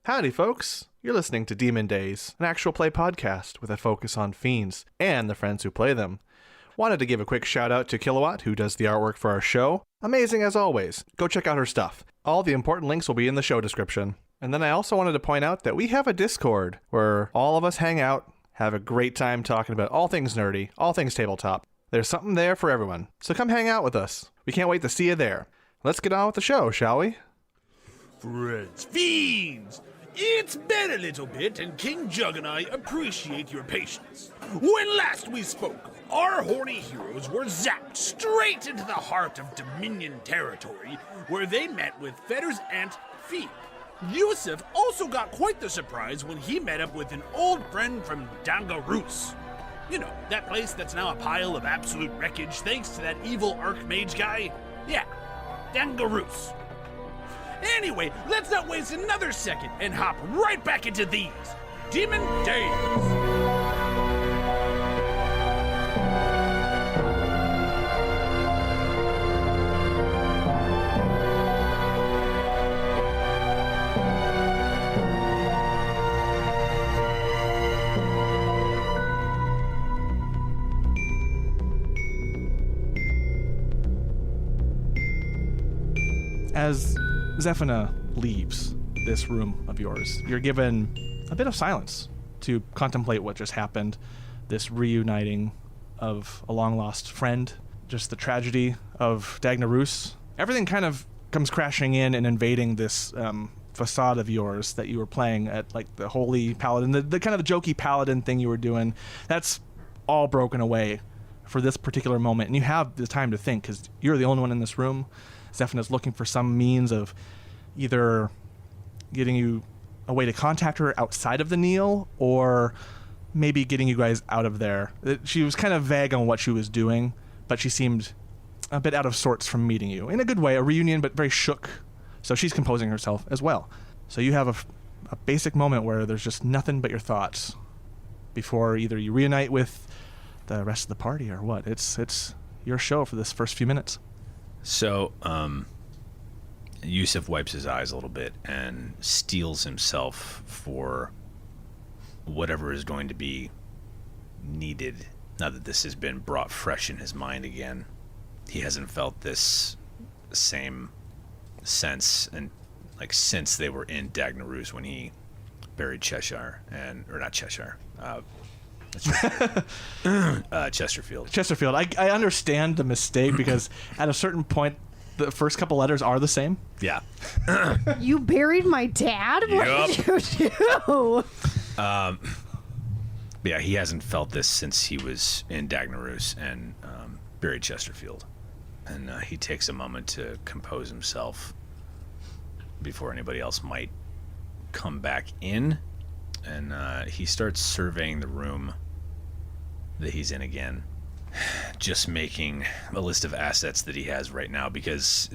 Howdy, folks. You're listening to Demon Dayz, an actual play podcast with a focus on fiends and the friends who play them. Wanted to give a quick shout out to KiloWhat, who does the artwork for our show. Amazing as always. Go check out her stuff. All the important links will be in the show description. And then I also wanted to point out that we have a Discord where all of us hang out, have a great time talking about all things nerdy, all things tabletop. There's something there for everyone. So come hang out with us. We can't wait to see you there. Let's get on with the show, shall we? Friends, fiends! It's been a little bit, and King Jug and I appreciate your patience. When last we spoke, our horny heroes were zapped straight into the heart of Dominion territory, where they met with Fetter's aunt, Fee. Yusuf also got quite the surprise when he met up with an old friend from Dangaroos. You know, that place that's now a pile of absolute wreckage thanks to that evil Archmage guy? Yeah, Dangaroos. Anyway, let's not waste another second and hop right back into these Demon Dayz. As Zephina leaves this room of yours, you're given a bit of silence to contemplate what just happened, this reuniting of a long-lost friend, just the tragedy of Dangaroos. Everything kind of comes crashing in and invading this facade of yours that you were playing at, like, the holy paladin, the kind of the jokey paladin thing you were doing. That's all broken away for this particular moment, and you have the time to think, because you're the only one in this room. Zephina's looking for some means of either getting you a way to contact her outside of the Neil, or maybe getting you guys out of there. She was kind of vague on what she was doing, but she seemed a bit out of sorts from meeting you. In a good way, a reunion, but very shook. So she's composing herself as well. So you have a basic moment where there's just nothing but your thoughts before either you reunite with the rest of the party or what. It's your show for this first few minutes. So, Yusuf wipes his eyes a little bit and steels himself for whatever is going to be needed. Now that this has been brought fresh in his mind again, he hasn't felt this same sense since they were in Dangaroos when he buried Cheshire or not Cheshire. Chesterfield. Chesterfield. I understand the mistake because at a certain point, the first couple letters are the same. Yeah. You buried my dad? What did you do? Yeah, he hasn't felt this since he was in Dangaroos and buried Chesterfield. And he takes a moment to compose himself before anybody else might come back in. And he starts surveying the room that he's in again, just making a list of assets that he has right now, because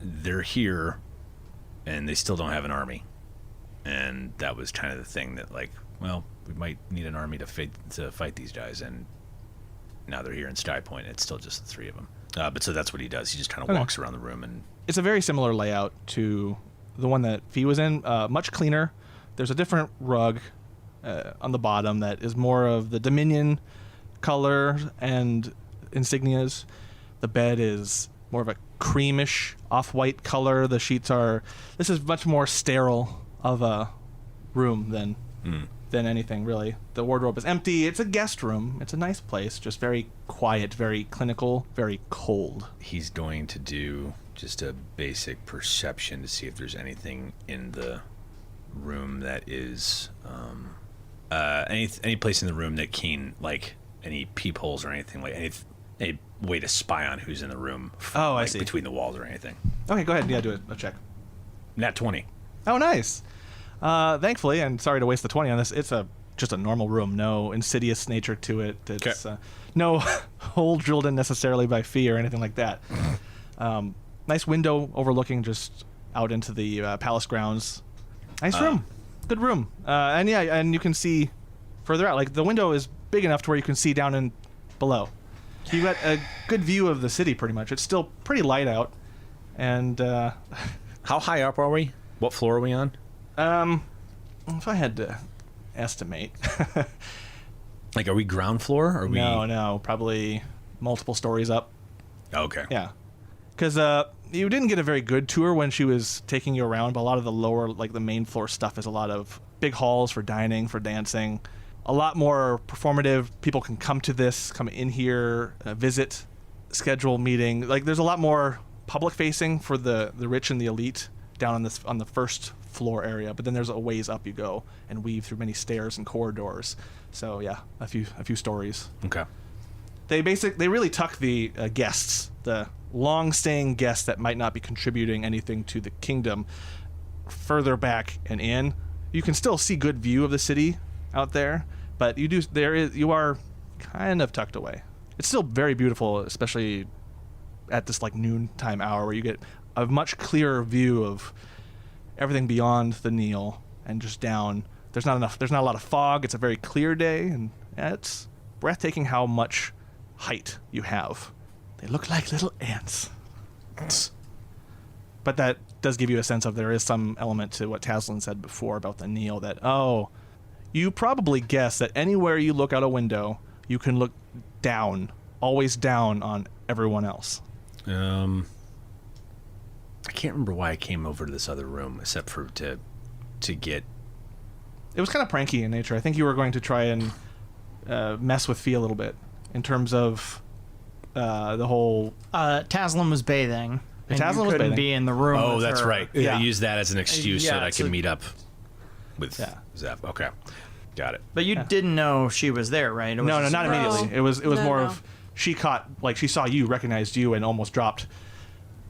they're here and they still don't have an army. And that was kind of the thing that, like, well, we might need an army to fight these guys, and now they're here in Sky Point. It's still just the three of them. But so that's what he does. He just kind of walks around the room. And it's a very similar layout to the one that Fee was in, much cleaner. There's a different rug on the bottom that is more of the Dominion color and insignias. The bed is more of a creamish off-white color. The sheets this is much more sterile of a room than anything, really. The wardrobe is empty. It's a guest room. It's a nice place, just very quiet, very clinical, very cold. He's going to do just a basic perception to see if there's anything in the room that is any place in the room that can, like, any peepholes or anything, like any way to spy on who's in the room from, I see. Between the walls or anything. Okay, go ahead. Yeah, do a check. Nat 20. Oh, nice. Thankfully, and sorry to waste the 20 on this, it's just a normal room. No insidious nature to it. It's no hole drilled in necessarily by Fee or anything like that. Nice window overlooking just out into the palace grounds. Nice room. Good room. And you can see further out. Like, the window is big enough to where you can see down and below. So you got a good view of the city, pretty much. It's still pretty light out. And how high up are we? What floor are we on? If I had to estimate. Like, are we ground floor? Or are we... No, probably multiple stories up. Okay. Yeah. Because you didn't get a very good tour when she was taking you around, but a lot of the lower, like the main floor stuff is a lot of big halls for dining, for dancing. A lot more performative. People can come to this, come in here, visit, schedule meeting. Like, there's a lot more public facing for the rich and the elite down on the first floor area, but then there's a ways up you go and weave through many stairs and corridors. So yeah, a few stories. Okay. They really tuck the guests, the long-staying guests that might not be contributing anything to the kingdom, further back and in. You can still see good view of the city out there, but you are kind of tucked away. It's still very beautiful, especially at this like noontime hour where you get a much clearer view of everything beyond the Nile and just down. There's not a lot of fog. It's a very clear day, and it's breathtaking how much height you have. They look like little ants. But that does give you a sense of there is some element to what Taslin said before about the Nile, that, you probably guess that anywhere you look out a window, you can look down, always down on everyone else. I can't remember why I came over to this other room, except for to get... It was kind of pranky in nature. I think you were going to try and mess with Fee a little bit in terms of the whole... Taslin was bathing. And Taslin you was couldn't bathing. be in the room. Oh, with that's her. right. Yeah, use that as an excuse so that I can meet up with Zeph. Okay, got it. But you didn't know she was there, right? It was No, just- not immediately. It was more No. of she saw you, recognized you, and almost dropped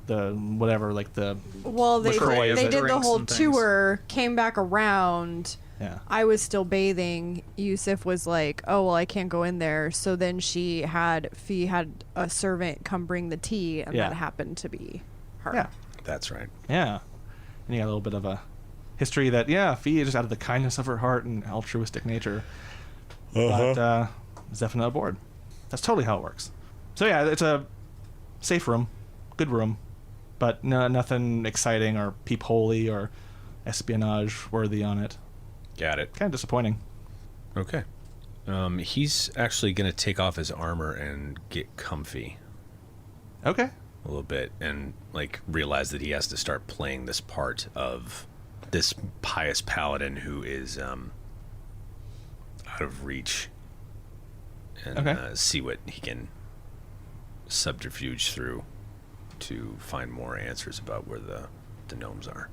the whatever, like the... Well, they LaCroix, is they it? did the Drinks whole and things. tour, came back around. Yeah. I was still bathing. Yusuf was like, "Oh well, I can't go in there." So then Fee had a servant come bring the tea, and Yeah. that happened to be her. Yeah. That's right. Yeah. And you got a little bit of a history that, Fee, just out of the kindness of her heart and altruistic nature, got Zephina aboard. That's totally how it works. So yeah, it's a safe room, good room, but nothing exciting or peep-holy or espionage-worthy on it. Got it. Kind of disappointing. Okay. He's actually going to take off his armor and get comfy Okay. a little bit and, like, realize that he has to start playing this part of this pious paladin who is out of reach, and see what he can subterfuge through to find more answers about where the gnomes are.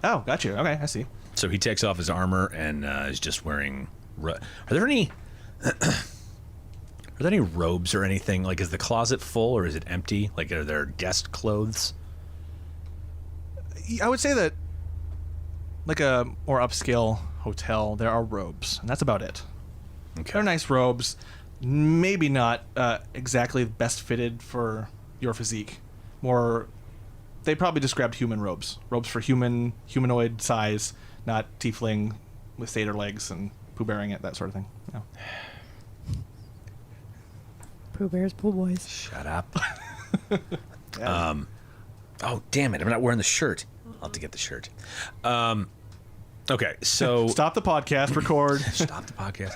Oh, got you. Okay, I see. So he takes off his armor and is just wearing... Are there any robes or anything? Like, is the closet full or is it empty? Like, are there guest clothes? I would say that, like a more upscale hotel, there are robes, and that's about it. Okay. They're nice robes, maybe not exactly best fitted for your physique. More, they probably just grabbed human robes for humanoid size, not tiefling with satyr legs and Pooh Bearing it, that sort of thing. Yeah. Pooh Bears, Pooh Boys. Shut up. Yeah. Oh, damn it. I'm not wearing the shirt. I'll have to get the shirt. Okay, so... Stop the podcast, record. Stop the podcast.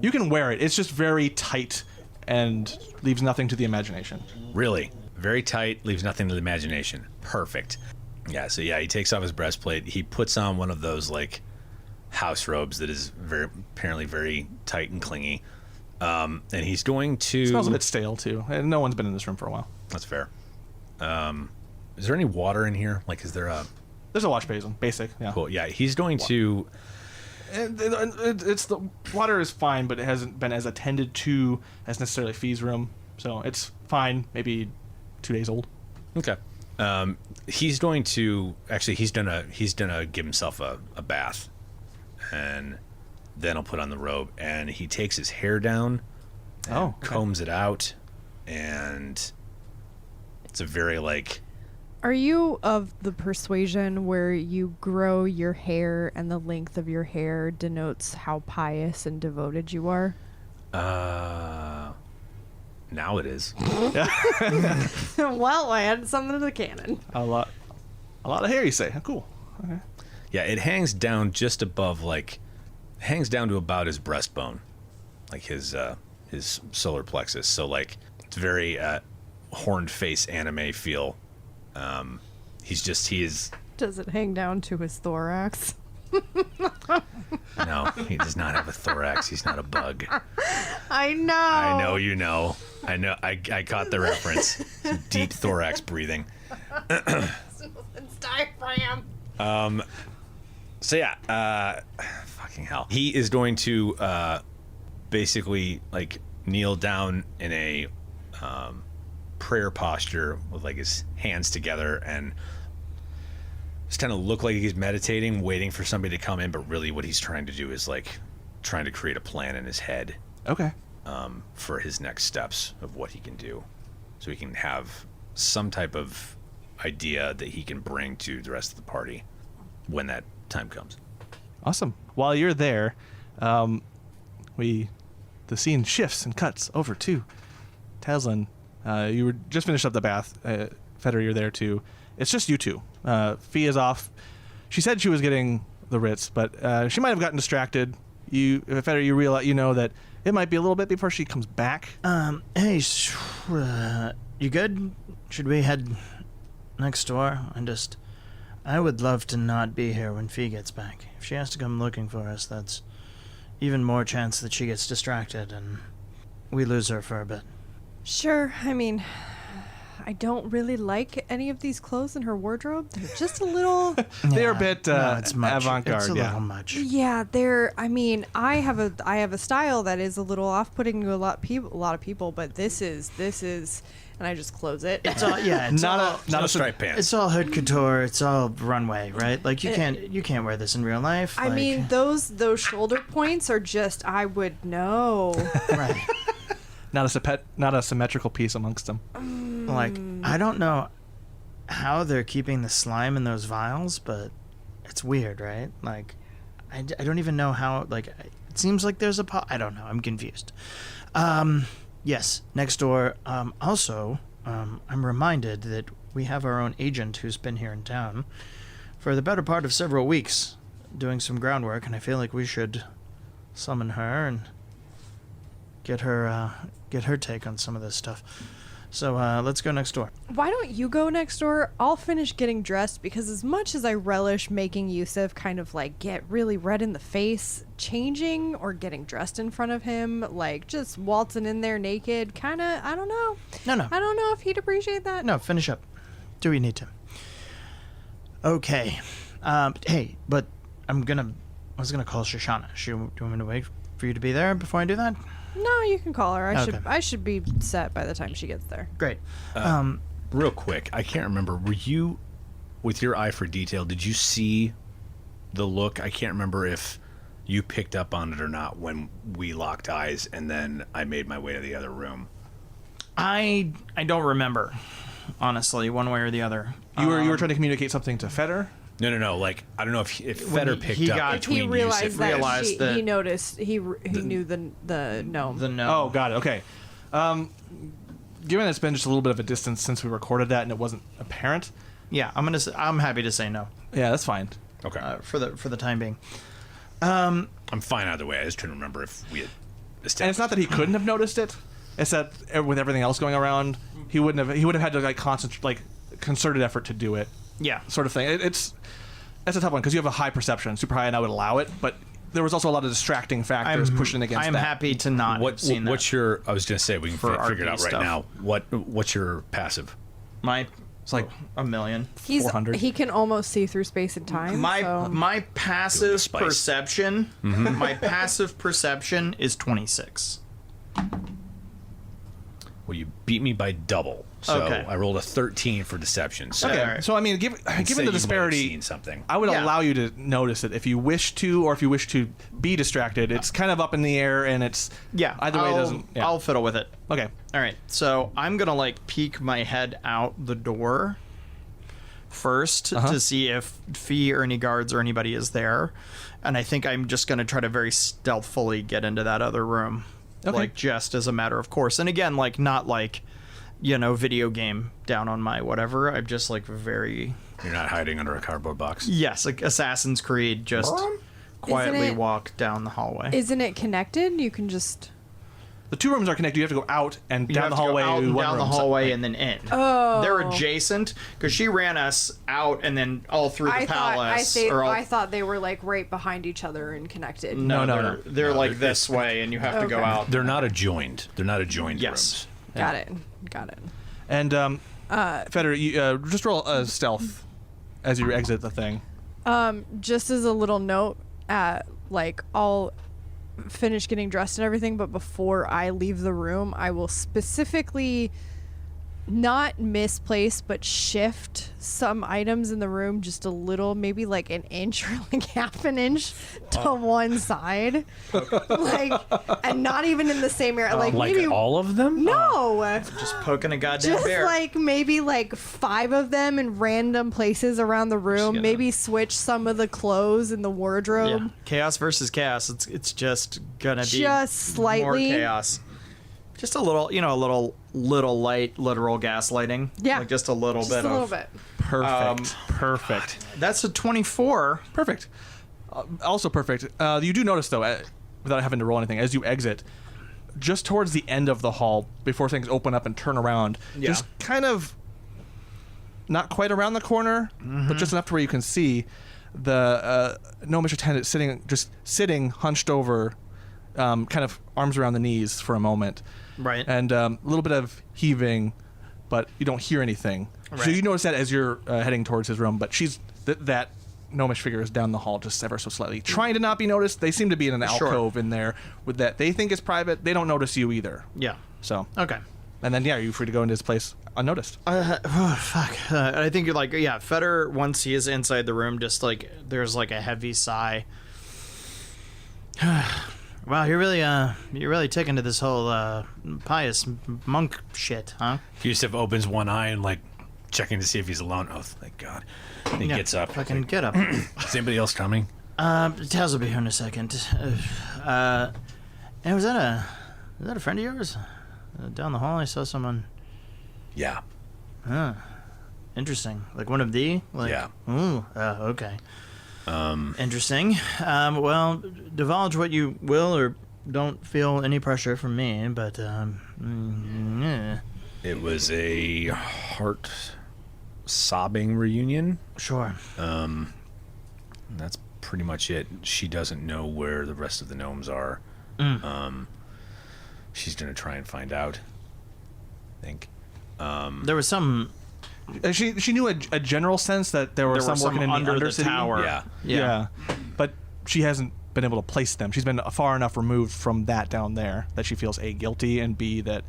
You can wear it. It's just very tight and leaves nothing to the imagination. Really? Very tight, leaves nothing to the imagination. Perfect. Yeah, so he takes off his breastplate. He puts on one of those, like, house robes that is apparently very tight and clingy. And he's going to... It smells a bit stale, too. And no one's been in this room for a while. That's fair. Is there any water in here? Like, is there a... There's a wash basin. Basic, yeah. Cool, yeah. He's going to... It's the water is fine, but it hasn't been as attended to as necessarily Fee's room. So it's fine. Maybe 2 days old. Okay. He's going to... Actually, he's gonna give himself a bath. And then he'll put on the robe. And he takes his hair down and combs it out. And it's a very, like... Are you of the persuasion where you grow your hair and the length of your hair denotes how pious and devoted you are? Now it is. Well, I added something to the canon. A lot of hair, you say? Cool. Okay. Yeah, it hangs down just above, like, hangs down to about his breastbone, like his solar plexus. So, like, it's very horned face anime feel. He is. Does it hang down to his thorax? No, he does not have a thorax. He's not a bug. I know. I know you know. I know. I caught the reference. Some deep thorax breathing. It's diaphragm. So yeah, fucking hell. He is going to basically like kneel down in a prayer posture with like his hands together and just kind of look like he's meditating, waiting for somebody to come in, but really what he's trying to do is like trying to create a plan in his head Okay. for his next steps of what he can do, so he can have some type of idea that he can bring to the rest of the party when that time comes. Awesome. While you're there, the scene shifts and cuts over to Taslan. You were just finished up the bath. Feder, you're there too. It's just you two. Fee is off. She said she was getting the Ritz, but she might have gotten distracted. Feder, you know that it might be a little bit before she comes back. Hey, you good? Should we head next door? I would love to not be here when Fee gets back. If she has to come looking for us, that's even more chance that she gets distracted and we lose her for a bit. Sure. I mean, I don't really like any of these clothes in her wardrobe. They're just a little... They're a bit it's much. avant-garde. It's a yeah. little much. Yeah, I mean, I have a style that is a little off-putting to a lot of people, but this is, and I just close it. It's all it's Not a striped pants. It's all hood couture. It's all runway, right? Like you can't wear this in real life. I mean, those shoulder points are just, I would know. right? Not a symmetrical piece amongst them. Like I don't know how they're keeping the slime in those vials, but it's weird, right? Like I don't even know how. Like it seems like there's I don't know. I'm confused. Yes, next door. Also, I'm reminded that we have our own agent who's been here in town for the better part of several weeks, doing some groundwork, and I feel like we should summon her and get her take on some of this stuff. So let's go next door. Why don't you go next door? I'll finish getting dressed, because as much as I relish making Yusuf kind of like get really red in the face, changing or getting dressed in front of him, like just waltzing in there naked, kind of, I don't know. No. I don't know if he'd appreciate that. No, finish up. Do we need to? Okay. Hey, but I was gonna call Shoshana. Do you want me to wait for you to be there before I do that? No, you can call her. Okay. I should be set by the time she gets there. Great. Real quick, I can't remember. Were you, with your eye for detail, did you see the look? I can't remember if you picked up on it or not when we locked eyes, and then I made my way to the other room. I don't remember, honestly, one way or the other. You were trying to communicate something to Feder? No. Like, I don't know if Feder picked up If he between realized Yusuf that, realized that he noticed, he knew the gnome. The gnome. Oh, got it. Okay. Given it's been just a little bit of a distance since we recorded that and it wasn't apparent. Yeah, I'm happy to say no. Yeah, that's fine. Okay. For the time being. I'm fine either way. I was trying to remember if we had established. And it's not that he couldn't have noticed it. It's that with everything else going around, he would have had to like concerted effort to do it. Yeah. Sort of thing. That's a tough one because you have a high perception, super high, and I would allow it, but there was also a lot of distracting factors pushing against I'm that. happy to not have seen What's that. your? I was going to say we can For figure it out RP right stuff. now. What's your passive? It's like 1 million. 400. He can almost see through space and time. My passive spice. perception. My passive perception is 26. Well, you beat me by double. So Okay. I rolled a 13 for deception. So Okay. Okay, Alright. so I mean, given the disparity, seen something. I would Yeah. allow you to notice it if you wish to, or if you wish to be distracted. It's kind of up in the air, and it's either way it doesn't. Yeah. I'll fiddle with it. Okay, All right, so I'm gonna like peek my head out the door first to see if Fee or any guards or anybody is there, and I think I'm just gonna try to very stealthily get into that other room, Okay. like just as a matter of course. And again, like not like video game down on my whatever. I'm just like very... You're not hiding under a cardboard box. Yes, like Assassin's Creed, just quietly it- walk down the hallway. Isn't it connected? You can just... The two rooms are connected. You have to go out and You down have the to go hallway. out and one down the room. hallway and then in. Oh. They're adjacent because she ran us out and then all through the palace. I thought they were like right behind each other and connected. No. They're like this way, and you have to go Okay. out. They're not adjoined. They're not adjoined Yes. rooms. Got it. And Feder, you just roll a stealth as you exit the thing. Just as a little note, like I'll finish getting dressed and everything, but before I leave the room, I will specifically not misplace but shift some items in the room just a little, maybe like an inch or like half an inch to one side, like, and not even in the same area, like Like maybe all of them? no. Just poking a goddamn Just bear. like maybe like 5 of them in random places around the room. gonna- Maybe switch some of the clothes in the wardrobe. Yeah. Chaos versus chaos. It's just gonna be Just slightly. more chaos. Just a little, little light, literal gaslighting. Yeah. Like just a little Just bit a little of. bit. Perfect. That's a 24. Perfect. Also perfect. You do notice, though, without having to roll anything, as you exit, just towards the end of the hall, before things open up and turn around, Yeah. just kind of not quite around the corner, but just enough to where you can see the gnomish attendant sitting hunched over, kind of arms around the knees for a moment. Right. And a little bit of heaving, but you don't hear anything. So Right. you notice that as you're heading towards his room, but she's that gnomish figure is down the hall just ever so slightly, trying to not be noticed. They seem to be in an Sure. alcove in there with that. They think it's private. They don't notice you either. Yeah. So, Okay. and then, you're free to go into this place unnoticed. Fuck. I think you're like, Feder, once he is inside the room, just like, there's like a heavy sigh. Wow, you're really taking to this whole pious monk shit, huh? Yusuf opens one eye and like checking to see if he's alone. Oh, thank God. And he gets up. Fucking Like, get up. is anybody else coming? Taz will be here in a second. And was that a friend of yours? Down the hall, I saw someone. Yeah. Huh. Interesting. Like one of the? Like, Yeah. Ooh. Okay. Interesting. Well, divulge what you will, or don't feel any pressure from me. But yeah. It was a heart sobbing reunion. Sure. That's pretty much it. She doesn't know where the rest of the gnomes are. She's gonna try and find out, I think. There was some. She knew a general sense that there were some working in the under the Undercity. tower. Yeah. Yeah. But she hasn't been able to place them. She's been far enough removed from that down there that she feels A, guilty, and B, that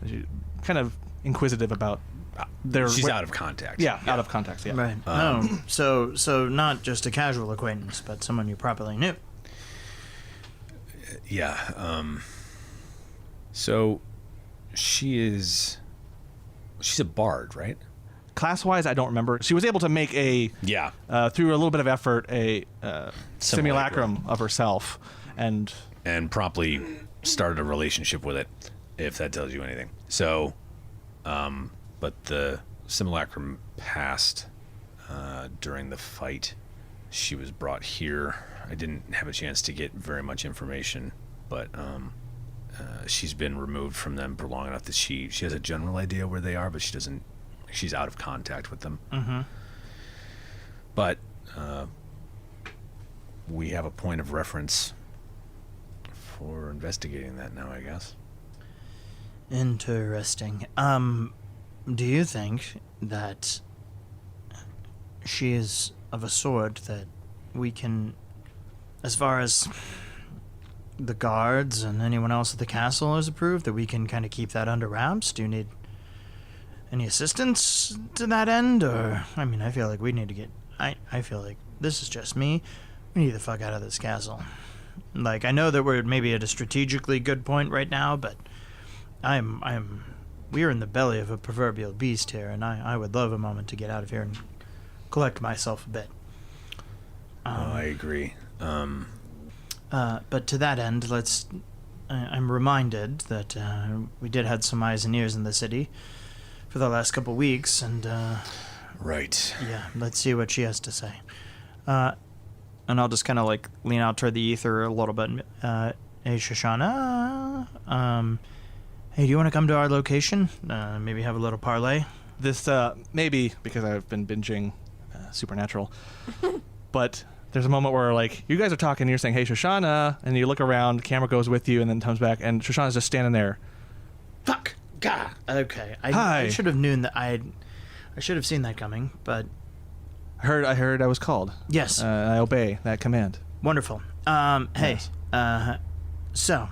she's kind of inquisitive about their... She's out of contact. Yeah, out of context, yeah. Right. So not just a casual acquaintance, but someone you properly knew. Yeah. So she's a bard, right? Class-wise, I don't remember. She was able to make Yeah. through a little bit of effort, a simulacrum of herself, and promptly started a relationship with it, if that tells you anything. So, but the simulacrum passed during the fight. She was brought here. I didn't have a chance to get very much information, but she's been removed from them for long enough that she has a general idea where they are, but she's out of contact with them. Mm-hmm. But we have a point of reference for investigating that now, I guess. Interesting. Do you think that she is of a sort that we can, as far as the guards and anyone else at the castle is approved, that we can kind of keep that under wraps? Do you need any assistance to that end? Or, I mean, I feel like we need to get... I feel like this is just me. We need to get the fuck out of this castle. Like, I know that we're maybe at a strategically good point right now, but we're in the belly of a proverbial beast here, and I would love a moment to get out of here and collect myself a bit. I agree. But to that end, I'm reminded that we did have some eyes and ears in the city. for the last couple weeks, and Right. yeah, let's see what she has to say. And I'll just kind of like lean out toward the ether a little bit. Hey, Shoshana. Hey, do you want to come to our location? Maybe have a little parlay. This maybe because I've been binging Supernatural, but there's a moment where like you guys are talking, and you're saying, "Hey, Shoshana," and you look around, the camera goes with you, and then comes back, and Shoshana's just standing there. Fuck. God. Okay. Hi. I should have known that. I should have seen that coming, but I heard I was called. yes. I obey that command. Wonderful. Hey. Yes. So,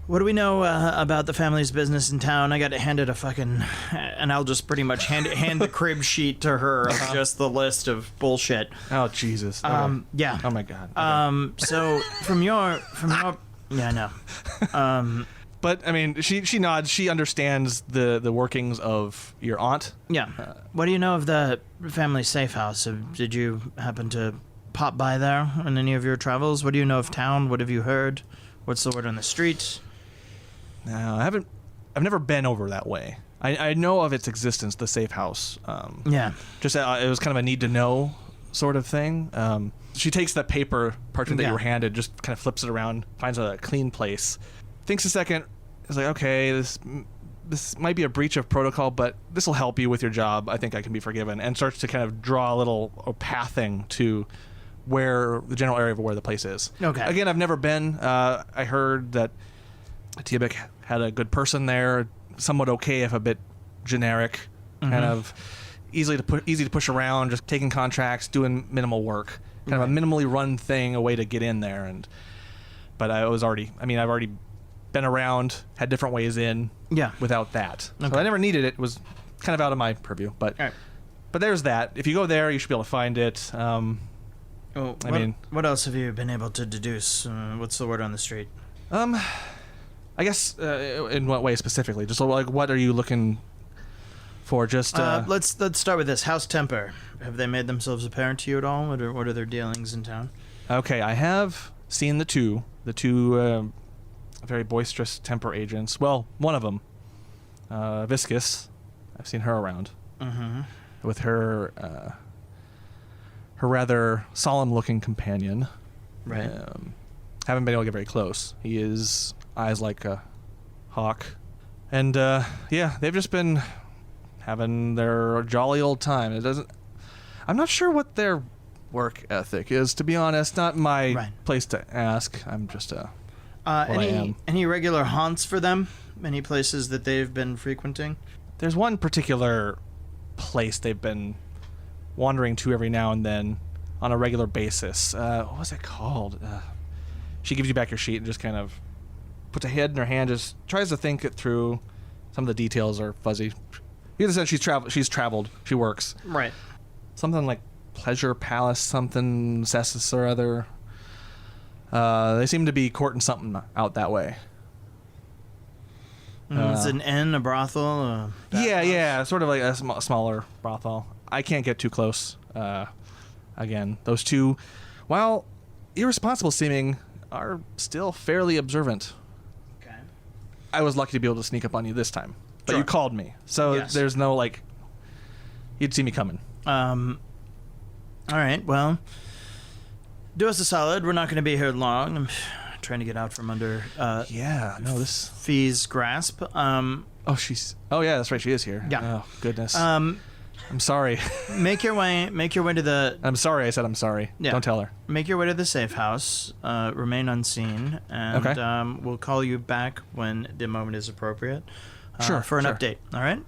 what do we know about the family's business in town? I got handed a fucking, and I'll just pretty much hand the crib sheet to her of just the list of bullshit. Oh Jesus. Okay. Yeah. Oh my God. Okay. So from your, yeah, I know. But I mean, she nods. She understands the workings of your aunt. Yeah. What do you know of the family safe house? Did you happen to pop by there on any of your travels? What do you know of town? What have you heard? What's the word on the streets? No, I've never been over that way. I know of its existence, the safe house. Yeah. Just it was kind of a need to know sort of thing. She takes that paper parchment that you were handed, just kind of flips it around, finds a clean place, thinks a second, is like, okay, this might be a breach of protocol, but this will help you with your job. I think I can be forgiven, and starts to kind of draw a little pathing to where the general area of where the place is. Okay. Again, I've never been. I heard that Tiabik had a good person there, somewhat okay if a bit generic, kind of easy to push around, just taking contracts, doing minimal work, kind of a minimally run thing, a way to get in there. But I've already been around, had different ways in. Yeah. Without that, Okay. so I never needed it. It was kind of out of my purview, but All right. but there's that. If you go there, you should be able to find it. What else have you been able to deduce? What's the word on the street? I guess in what way specifically? Just like what are you looking for? Just Let's start with this. House temper. Have they made themselves apparent to you at all? What are their dealings in town? okay. I have seen the two very boisterous temper agents. Well, one of them, Viscous. I've seen her around with her rather solemn-looking companion. Right. Haven't been able to get very close. He is eyes like a hawk, and yeah, they've just been having their jolly old time. I'm not sure what their work ethic is, to be honest. Not my place to ask. I'm just any regular haunts for them? Any places that they've been frequenting? There's one particular place they've been wandering to every now and then on a regular basis. What was it called? She gives you back your sheet and just kind of puts a head in her hand, just tries to think it through. Some of the details are fuzzy. You said she's traveled. She works. Right. Something like Pleasure Palace, something Cessus or other. They seem to be courting something out that way. Is it an inn, a brothel? Yeah, sort of like a smaller brothel. I can't get too close. Again, those two, while irresponsible seeming, are still fairly observant. Okay. I was lucky to be able to sneak up on you this time, but Sure. you called me, so Yes. there's no like, you'd see me coming. All right. Well, do us a solid. We're not going to be here long. I'm trying to get out from under Yeah, no, this. Fee's grasp. Oh, yeah, that's right. She is here. Yeah. Oh goodness. I'm sorry. Make your way to the I'm sorry. I said I'm sorry. Yeah. Don't tell her. Make your way to the safe house. Remain unseen, and Okay. we'll call you back when the moment is appropriate. Sure, For an sure. update. All right.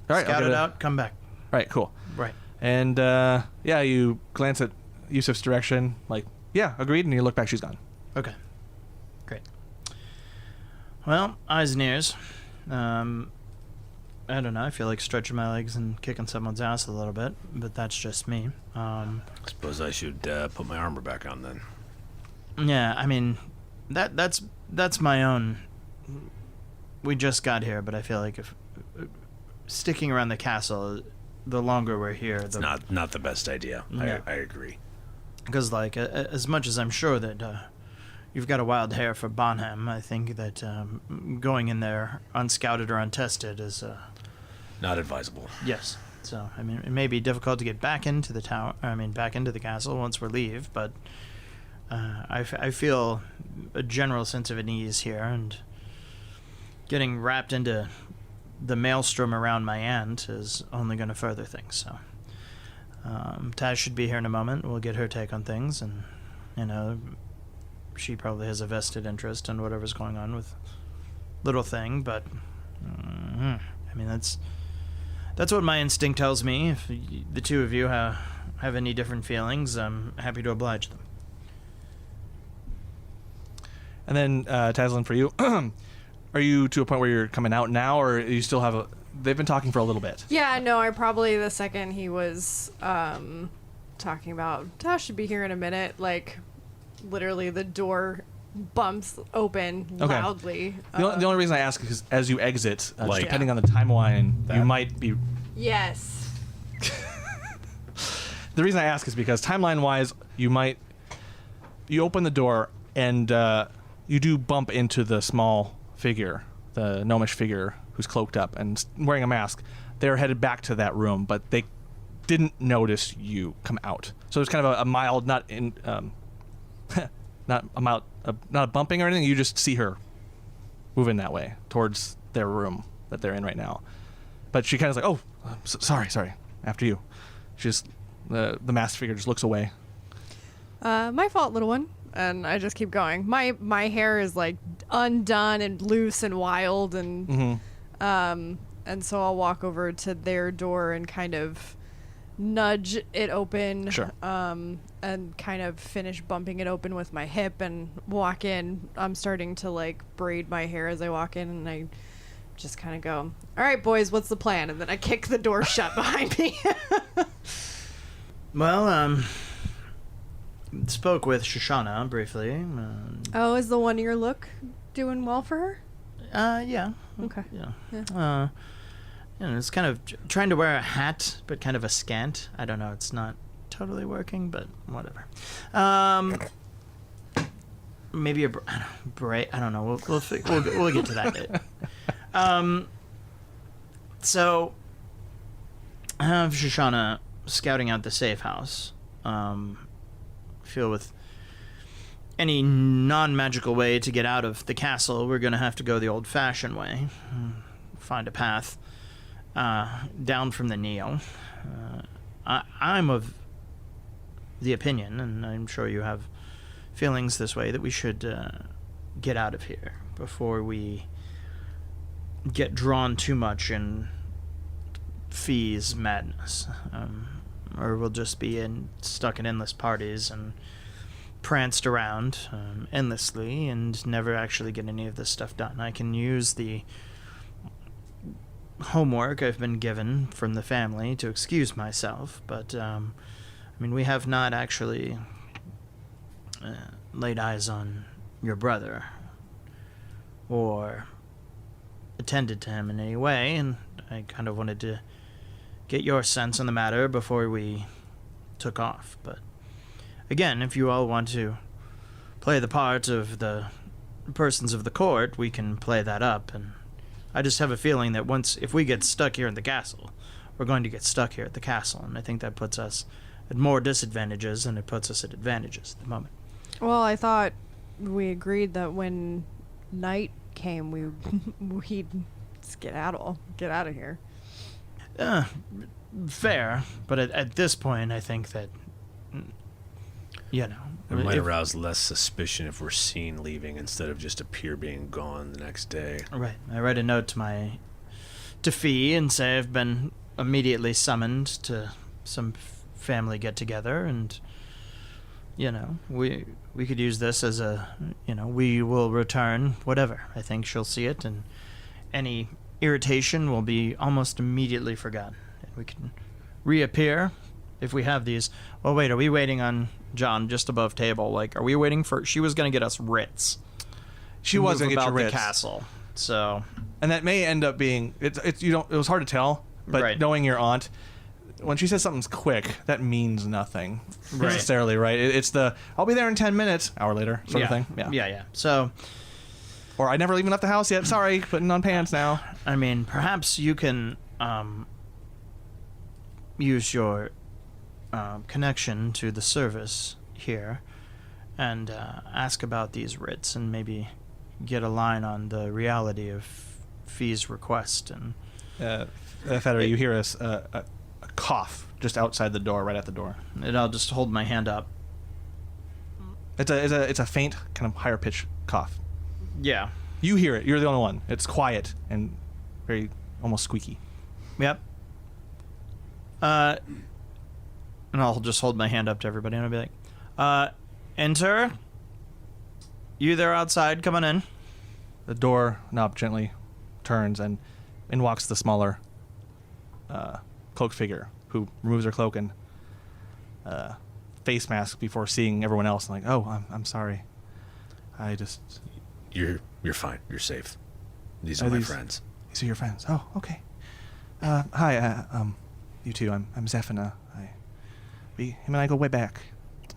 All right. Scout it out. Come back. Right. Cool. Right. And yeah, you glance at Yusuf's direction, like, yeah, agreed, and you look back. She's gone. Okay. Great. Well, eyes and ears. I don't know. I feel like stretching my legs and kicking someone's ass a little bit, but that's just me. Suppose I should put my armor back on then. Yeah, I mean, that's my own. We just got here, but I feel like if sticking around the castle, the longer we're here, It's not the best idea. No. I agree. Because like as much as I'm sure that you've got a wild hair for Bonham, I think that going in there unscouted or untested is Not advisable. Yes. So, I mean, it may be difficult to get back into the back into the castle once we leave, but I feel a general sense of unease here, and getting wrapped into the maelstrom around my aunt is only going to further things. So, Taz should be here in a moment. We'll get her take on things, and, you know, she probably has a vested interest in whatever's going on with little thing, but, I mean, that's what my instinct tells me. If the two of you have any different feelings, I'm happy to oblige them. And then, Tazlin, for you, are you to a point where you're coming out now, or you still have a... They've been talking for a little bit. Yeah, no, I probably, the second he was talking about, Tash should be here in a minute, like, literally the door bumps open loudly. The only reason I ask is as you exit, Like- depending on the timeline, That. you might be... Yes. The reason I ask is because timeline-wise, you open the door and you do bump into the small figure, the gnomish figure who's cloaked up and wearing a mask. They're headed back to that room, but they didn't notice you come out. So there's kind of a mild, not a bumping or anything. You just see her moving that way towards their room that they're in right now. But she kind of is like, oh, sorry, after you. She just, the masked figure just looks away. My fault, little one. And I just keep going. My hair is like undone and loose and wild, and and so I'll walk over to their door and kind of nudge it open. Sure. And kind of finish bumping it open with my hip and walk in. I'm starting to like braid my hair as I walk in, and I just kind of go, all right, boys, what's the plan? And then I kick the door shut behind me. Well, spoke with Shoshana briefly. Oh, is the one-ear look doing well for her? Yeah. Okay. Yeah. You know, it's kind of trying to wear a hat, but kind of a scant. I don't know. It's not totally working, but whatever. Maybe a braid. I don't know. We'll get to that bit. So I have Shoshana scouting out the safe house. Feel with any non-magical way to get out of the castle, we're going to have to go the old-fashioned way. Find a path down from the Neo. I'm of the opinion, and I'm sure you have feelings this way, that we should get out of here before we get drawn too much in Fee's madness. Or we'll just be stuck in endless parties and pranced around endlessly and never actually get any of this stuff done. I can use the homework I've been given from the family to excuse myself, but I mean, we have not actually laid eyes on your brother or attended to him in any way, and I kind of wanted to get your sense on the matter before we took off. But again, if you all want to play the part of the persons of the court, we can play that up. And I just have a feeling that if we get stuck here in the castle, we're going to get stuck here at the castle, and I think that puts us at more disadvantages than it puts us at advantages at the moment. Well, I thought we agreed that when night came, we'd get out of here. Fair, but at this point, I think that, you know, It might arouse less suspicion if we're seen leaving instead of just appear being gone the next day. Right. I write a note to Fee and say I've been immediately summoned to some family get-together, and, you know, we could use this as we will return, whatever. I think she'll see it, and any irritation will be almost immediately forgotten. We can reappear if we have these. Well, wait, are we waiting on John just above table? Like, are we waiting for... She was going to get us writs. She was going to get you the writs. castle. So... And that may end up being... It was hard to tell, but Right. knowing your aunt... When she says something's quick, that means nothing necessarily, right? It's the, I'll be there in 10 minutes, hour later, sort of thing. Yeah. So... Or I never even left the house yet. Sorry, putting on pants now. I mean, perhaps you can use your connection to the service here and ask about these writs and maybe get a line on the reality of Fee's request. And Feder, you hear a cough just outside the door, right at the door. and I'll just hold my hand up. It's a faint, kind of higher pitched cough. Yeah. You hear it. You're the only one. It's quiet and very almost squeaky. Yep. And I'll just hold my hand up to everybody and I'll be like, enter. You there outside? Come on in. The door knob gently turns and in walks the smaller cloaked figure who removes her cloak and face mask before seeing everyone else. And like, oh, I'm sorry. I just... You're fine. You're safe. These are my friends. These are your friends. Oh, okay. Hi, you two. I'm Zephina. Him and I go way back.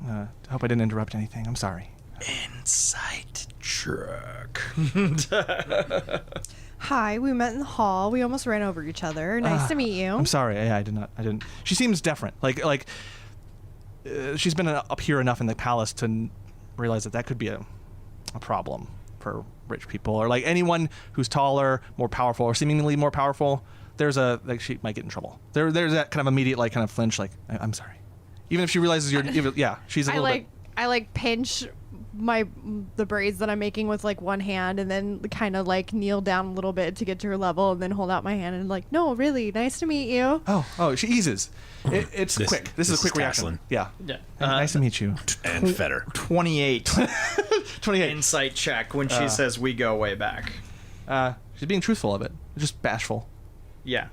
I hope I didn't interrupt anything. I'm sorry. Insight check. Hi, we met in the hall. We almost ran over each other. Nice to meet you. I'm sorry. Yeah, I didn't. She seems different. Like she's been up here enough in the palace to realize that could be a problem for rich people, or like anyone who's taller, more powerful, or seemingly more powerful. She might get in trouble. There's that kind of immediate kind of flinch. Like, I'm sorry. Even if she realizes she's a little bit. I pinch the braids that I'm making with one hand, and then kind of kneel down a little bit to get to her level, and then hold out my hand and no, really nice to meet you. Oh, she eases. It's quick. This is a quick reaction. Yeah. Nice to meet you. And Feder. 28. 28. Insight check when she says we go way back. She's being truthful of it. Just bashful. Yeah.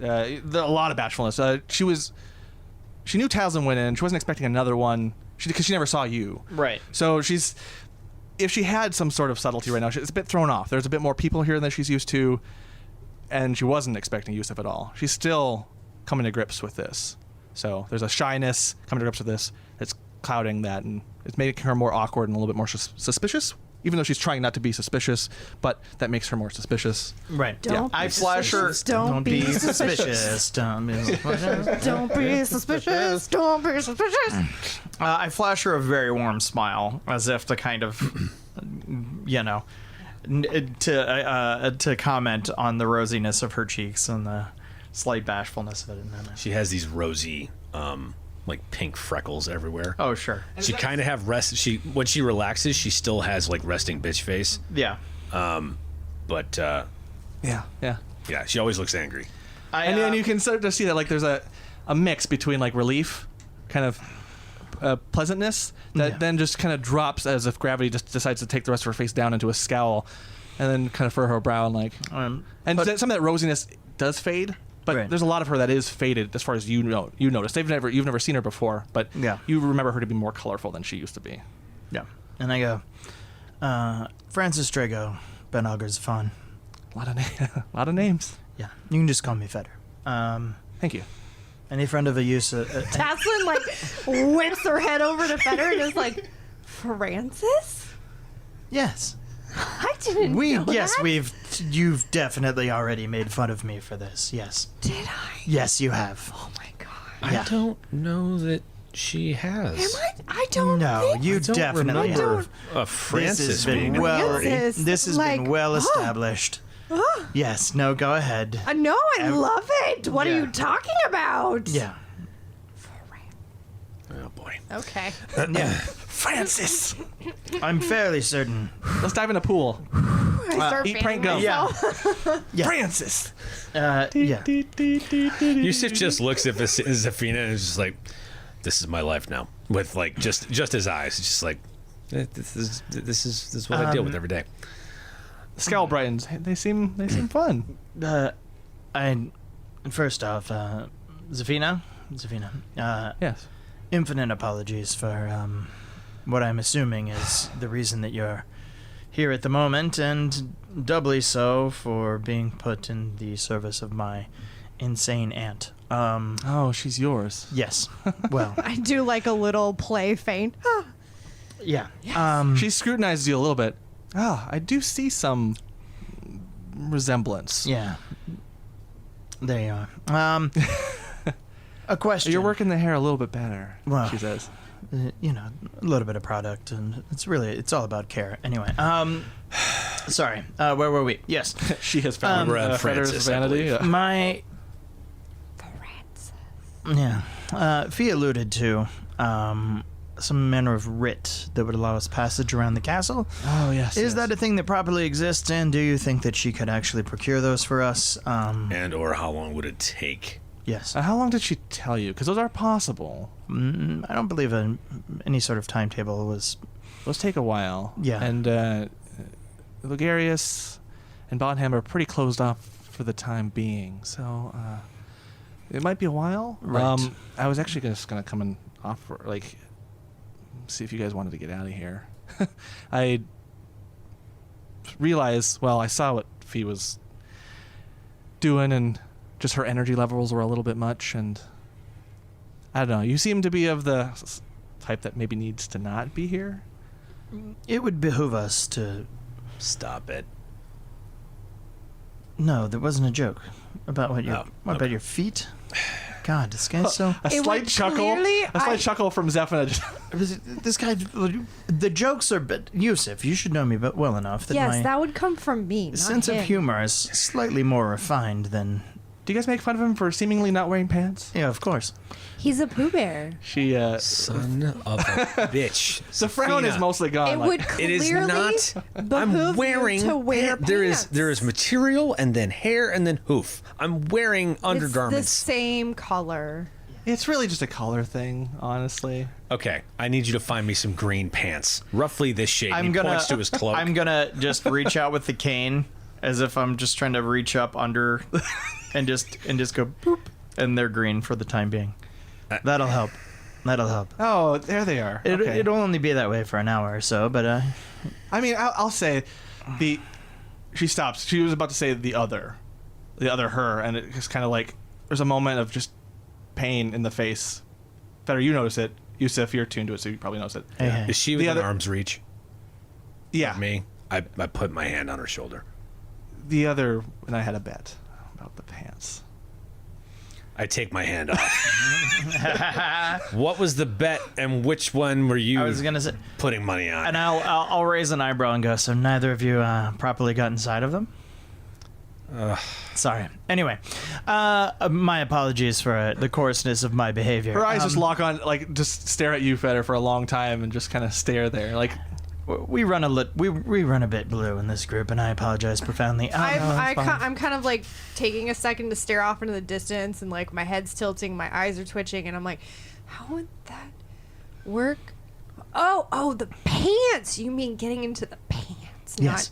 A lot of bashfulness. She knew Talzin went in. She wasn't expecting another one because she never saw you. Right. So if she had some sort of subtlety right now, it's a bit thrown off. There's a bit more people here than she's used to, and she wasn't expecting Yusuf at all. She's still coming to grips with this. So there's a shyness coming to grips with this that's clouding that, and it's making her more awkward and a little bit more suspicious. Even though she's trying not to be suspicious, but that makes her more suspicious. Right. Don't I flash her. Don't be suspicious. Don't be suspicious. Don't be suspicious. Don't be suspicious. I flash her a very warm smile, as if to kind of, to comment on the rosiness of her cheeks and the slight bashfulness of it. She has these rosy, pink freckles everywhere. Oh, sure. She kind of have when she relaxes, she still has resting bitch face. Yeah. But Yeah. she always looks angry. And you can start to see that there's a mix between relief, kind of pleasantness, that then just kind of drops as if gravity just decides to take the rest of her face down into a scowl, and then kind of furrow her brow and some of that rosiness does fade. But there's a lot of her that is faded as far as you noticed. You've never seen her before, but you remember her to be more colorful than she used to be. Yeah. And I go, Francis Drago, Ben Augur's fun. A lot of names. Yeah. You can just call me Feder. Thank you. Any friend of a use? Taslin whips her head over to Feder and is like, Francis? Yes. I didn't know Yes, that. You've definitely already made fun of me for this. Yes. Did I? Yes, you have. Oh my god. Yeah. I don't know that she has. Am I don't No, think you definitely have. Francis This has been being Francis, this has been well established. Yes. No. Go ahead. No, I love it. What are yeah. you talking about? Yeah. Oh boy. Okay. Yeah. Francis. I'm fairly certain. Let's dive in a pool. I start eat prank fanning gum. myself. Yeah. Francis. Yeah. Yusuf just looks at Zafina and is just like, "This is my life now." With just his eyes, it's just like, "This is what I deal with every day." The scowl brightens. They seem fun. First off, Zafina. Yes. Infinite apologies for what I'm assuming is the reason that you're here at the moment, and doubly so for being put in the service of my insane aunt. Oh, she's yours. Yes. Well, I do a little play feint. yeah. She scrutinizes you a little bit. I do see some resemblance. Yeah. There you are. A question. You're working the hair a little bit better, Well, she says. You know, a little bit of product, and it's all about care. Anyway, sorry, where were we? Yes. She has found We're at Fetter's Francis, I vanity. believe. Yeah. My, Francis. Fee alluded to, some manner of writ that would allow us passage around the castle. Oh, yes. Is that a thing that properly exists, and do you think that she could actually procure those for us? And or how long would it take? Yes. How long did she tell you? Because those are possible. I don't believe any sort of timetable was... Those take a while. Yeah. And Lugarius and Bonham are pretty closed off for the time being, so it might be a while. Right. I was actually just going to come and offer, like, see if you guys wanted to get out of here. I realized, well, I saw what Fee was doing, and just her energy levels were a little bit much, and I don't know. You seem to be of the type that maybe needs to not be here. It would behoove us to... Stop it. No, there wasn't a joke about what Oh, about okay. your feet. God, this guy's so... A It slight would chuckle. clearly- A slight chuckle from Zephina. This guy... The jokes are... Yusuf, you should know me but well enough that Yes, my that would come from me. Not sense him. of humor is slightly more refined than... Do you guys make fun of him for seemingly not wearing pants? Yeah, of course. He's a Pooh Bear. She, Son of a bitch. the frown is Sophia. mostly gone. It like- would It is clearly not. I'm behoove wearing. you to wear pants. There is material and then hair and then hoof. I'm wearing It's the undergarments. same color. It's really just a color thing, honestly. Okay, I need you to find me some green pants, roughly this shape. I'm He gonna... points to his cloak. I'm gonna just reach out with the cane as if I'm just trying to reach up under and just go boop, and they're green for the time being. That'll help. That'll help. Oh, there they are. Okay. It'll only be that way for an hour or so, but I mean, I'll say she stops. She was about to say the other her, and it's kind of like there's a moment of just pain in the face. Better you notice it. Yusuf, you're tuned to it, so you probably notice it. Hey. Is she The within other- arm's reach? Yeah. Me? I put my hand on her shoulder. The other, and I had a bet about the pants. I take my hand off. What was the bet, and which one were you I was gonna say, putting money on? and I'll raise an eyebrow and go. So neither of you properly got inside of them. Sorry. Anyway, my apologies for the coarseness of my behavior. Her eyes just lock on, like, just stare at you, Feder, for a long time, and just kind of stare there, like. We run a bit blue in this group, and I apologize profoundly. I'm kind of like taking a second to stare off into the distance, and like my head's tilting, my eyes are twitching, and I'm like, how would that work? Oh, the pants. You mean getting into the pants, Yes.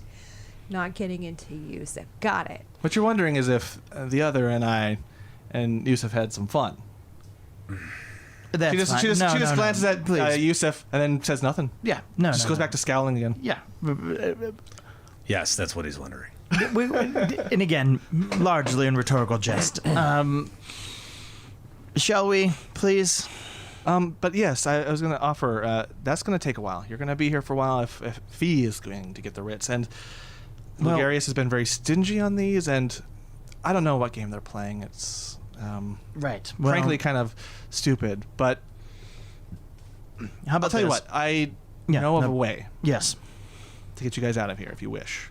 not getting into Yusuf. Got it. What you're wondering is if the other and I and Yusuf had some fun. That's She just, fine. she just, No, she just no, glances no, at please. Yusuf and then says nothing. Yeah, no, Just no, goes no. back to scowling again. Yeah. Yes, that's what he's wondering. And again, largely in rhetorical jest. Shall we, please? But yes, I was going to offer, that's going to take a while. You're going to be here for a while if Fee is going to get the writs. And Well- Lugarius has been very stingy on these, and I don't know what game they're playing. It's Right. frankly kind of stupid. But how about I'll tell you this? what, I Yeah, know of no. a way Yes. to get you guys out of here if you wish.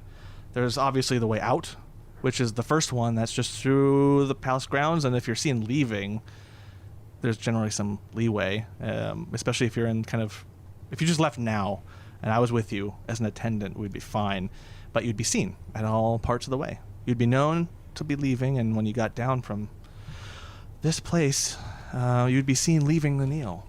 There's obviously the way out, which is the first one. That's just through the palace grounds, and if you're seen leaving, there's generally some leeway, especially if you're in if you just left now and I was with you as an attendant, we'd be fine, but you'd be seen at all parts of the way. You'd be known to be leaving, and when you got down from this place, you'd be seen leaving the Neil.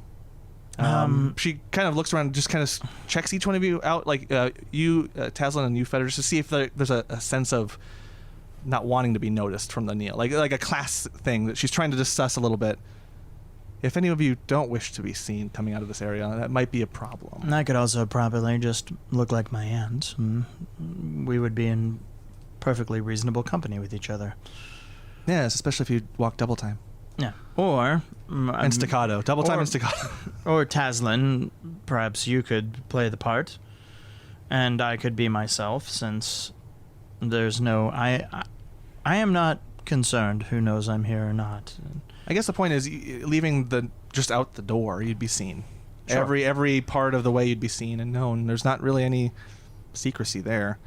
She kind of looks around, just kind of checks each one of you out, like you, Taslin, and you, Feder, just to see if there's a sense of not wanting to be noticed from the Neil, like a class thing that she's trying to discuss a little bit. If any of you don't wish to be seen coming out of this area, that might be a problem. And I could also probably just look like my aunt. We would be in perfectly reasonable company with each other. Yes, especially if you walk double time Yeah. Or... and staccato, double time or- and staccato. Or Taslin, perhaps you could play the part, and I could be myself, since there's no... I am not concerned who knows I'm here or not. I guess the point is, leaving just out the door, you'd be seen. Sure. Every part of the way you'd be seen and known. There's not really any secrecy there.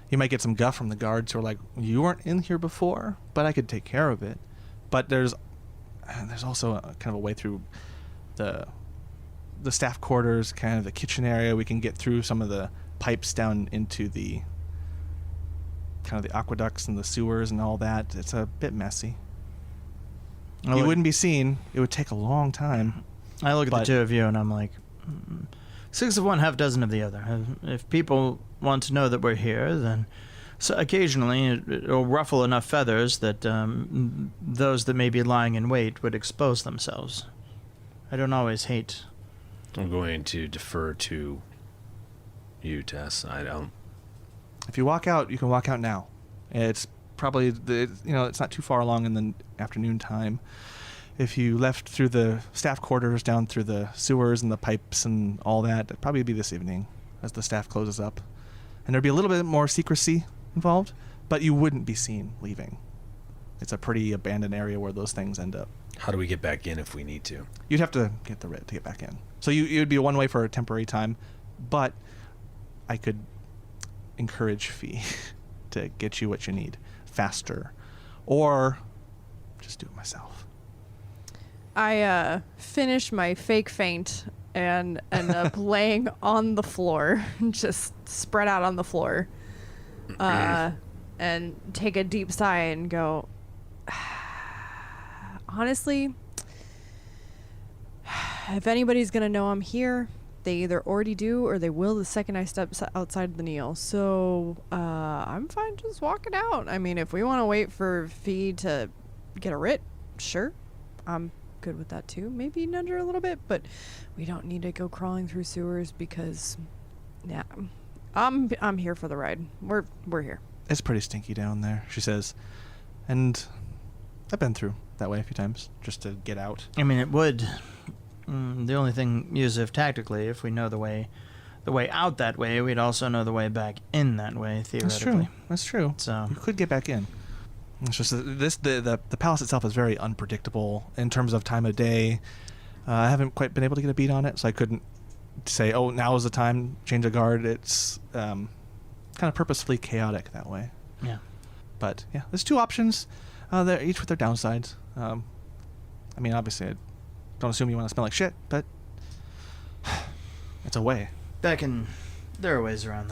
You might get some guff from the guards who are like, you weren't in here before, but I could take care of it. But there's also kind of a way through the staff quarters, kind of the kitchen area. We can get through some of the pipes down into the kind of the aqueducts and the sewers and all that. It's a bit messy. You wouldn't be seen. It would take a long time. I look at the two of you and I'm like, 6 of one, half dozen of the other. If people want to know that we're here, then so occasionally it'll ruffle enough feathers that those that may be lying in wait would expose themselves. I don't always hate. I'm going to defer to you, Tess. I don't. If you walk out, you can walk out now. It's probably it's not too far along in the afternoon time. If you left through the staff quarters, down through the sewers and the pipes and all that, it'd probably be this evening as the staff closes up. And there'd be a little bit more secrecy involved, but you wouldn't be seen leaving. It's a pretty abandoned area where those things end up. How do we get back in if we need to? You'd have to get the writ to get back in. So it would be one way for a temporary time, but I could encourage Fee to get you what you need faster, or just do it myself. I finish my fake faint and end up laying on the floor, just spread out on the floor, and take a deep sigh and go, honestly, if anybody's going to know I'm here, they either already do or they will the second I step outside the Neil. So I'm fine just walking out. I mean, if we want to wait for Fee to get a writ, sure. I'm good with that too. Maybe nudge her a little bit, but we don't need to go crawling through sewers because, yeah, I'm here for the ride. We're here. It's pretty stinky down there, she says, and I've been through that way a few times just to get out. I mean, it would. The only thing is, if tactically, if we know the way out that way, we'd also know the way back in that way, theoretically. That's true. So you could get back in. It's just the palace itself is very unpredictable in terms of time of day. I haven't quite been able to get a beat on it, so I couldn't say, oh, now is the time, change a guard. It's kind of purposefully chaotic that way. Yeah. But yeah, there's two options. They're each with their downsides. I mean, obviously, I don't assume you want to smell like shit, but it's a way. There are ways around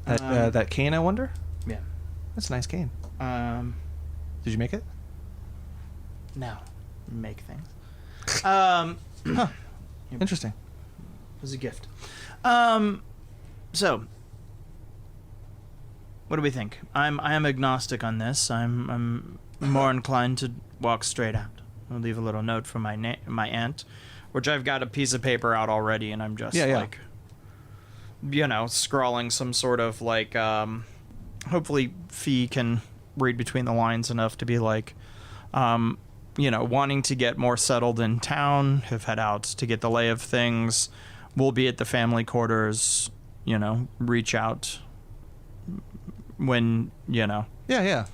that. That cane, I wonder? Yeah. That's a nice cane. Did you make it? No. Make things. Interesting. It was a gift. So, what do we think? I am agnostic on this. I'm more inclined to walk straight out. I'll leave a little note for my aunt, which I've got a piece of paper out already, and I'm just like, scrawling some sort of like. Hopefully, Fee can read between the lines enough to be like, wanting to get more settled in town, have head out to get the lay of things. We'll be at the family quarters, reach out when, Yeah.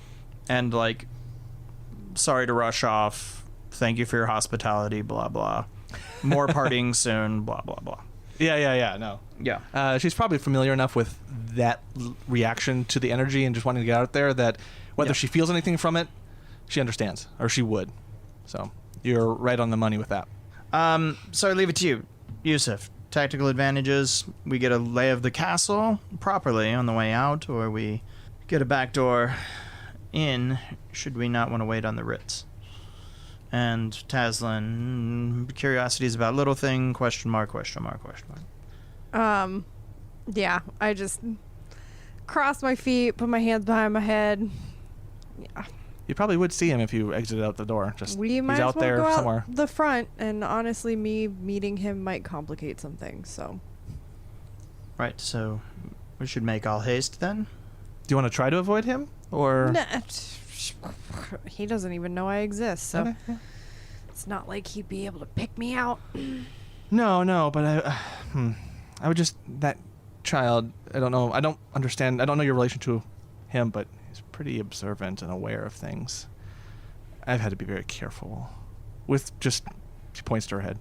And like, sorry to rush off. Thank you for your hospitality, blah, blah. More partying soon, blah, blah, blah. Yeah, no. Yeah. She's probably familiar enough with that reaction to the energy and just wanting to get out there that whether she feels anything from it, she understands, or she would. So you're right on the money with that. So I leave it to you, Yusuf. Tactical advantages, we get a lay of the castle properly on the way out, or we get a back door in should we not want to wait on the writs. And Taslin, curiosities about little thing, question mark. Yeah, I just cross my feet, put my hands behind my head. Yeah. You probably would see him if you exited out the door. We might he's out as well there go somewhere. out the front, and honestly, me meeting him might complicate some things, so. Right, so we should make all haste then? Do you want to try to avoid him? Or Nah, he doesn't even know I exist, so Okay, yeah. it's not like he'd be able to pick me out. No, but I would just, that child, I don't know, I don't understand, I don't know your relation to him, but he's pretty observant and aware of things. I've had to be very careful with just. She points to her head.